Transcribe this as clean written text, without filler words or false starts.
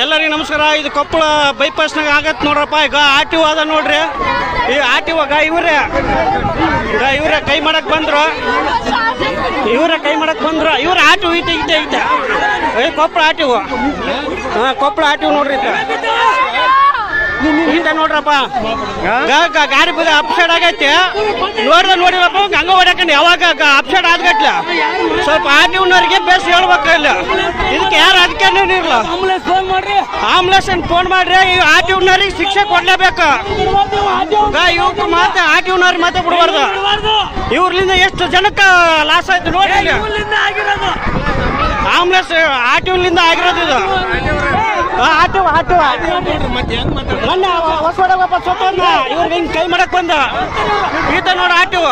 ಎಲ್ಲರಿಗೂ ನಮಸ್ಕಾರ. ಇದು ಕೊಪ್ಪಳ ಬೈಪಾಸ್ನಾಗ ಆಗತ್ತೆ ನೋಡ್ರಪ್ಪ. ಈಗ ಆರ್ಟಿಒ ಅದ ನೋಡ್ರಿ. ಈ ಆರ್ಟಿಒ ಇವ್ರೆ ಕೈ ಮಾಡಕ್ ಬಂದ್ರು. ಇವ್ರ ಆರ್ಟಿಒ ಐತೆ ಕೊಪ್ಪಳ ಆರ್ಟಿಒ. ಕೊಪ್ಪಳ ಆರ್ಟಿಒ ನೋಡ್ರಿ ಇಂತ ನೋಡ್ರಪ್ಪ. ಗಾಡಿ ಬದ ಅಪ್ಸೈಡ್ ಆಗೈತಿ. ನೋಡಿರಪ್ಪ ಹಂಗ ಹೊಡ್ಯಾಕಂಡು ಯಾವಾಗ ಅಪ್ಸೈಡ್ ಆದ್ಗಟ್ಲ ಸ್ವಲ್ಪ ಆರ್ಟಿಒನವ್ರಿಗೆ ಬೇಸ್ ಹೇಳ್ಬೇಕು. ಇಲ್ಲ ಇದಕ್ಕೆ ಯಾರು ಅದಕ್ಕೇನು ಇರಲ್ಲ. ಆಂಬುಲೆನ್ಸ್ ಫೋನ್ ಮಾಡ್ರಿ. ಈ ಆರ್ಟಿಒನವ್ರಿಗೆ ಶಿಕ್ಷೆ ಕೊಡ್ಲೇಬೇಕು. ಇವಕ್ಕೆ ಮಾತ್ರ ಆರ್ಟಿಒನವ್ರಿಗೆ ಮಾತ್ರ ಬಿಡಬಾರ್ದು. ಇವ್ರಲಿಂದ ಎಷ್ಟು ಜನಕ್ಕೆ ಲಾಸ್ ಆಯ್ತು ನೋಡಿ. ಆಂಬುಲೆನ್ಸ್ ಆರ್ಟಿಒಲಿಂದ ಆಗಿರೋದು ಇದು. ಮೊನ್ನೆ ಹೊಸವಾಡ ವಾಪಸ್ ಇವ್ರಿಗೆ ಹಿಂಗೆ ಕೈ ಮಾಡಕ್ ಬಂದ ಈತ ನೋಡ ಆರ್ಟಿಒ.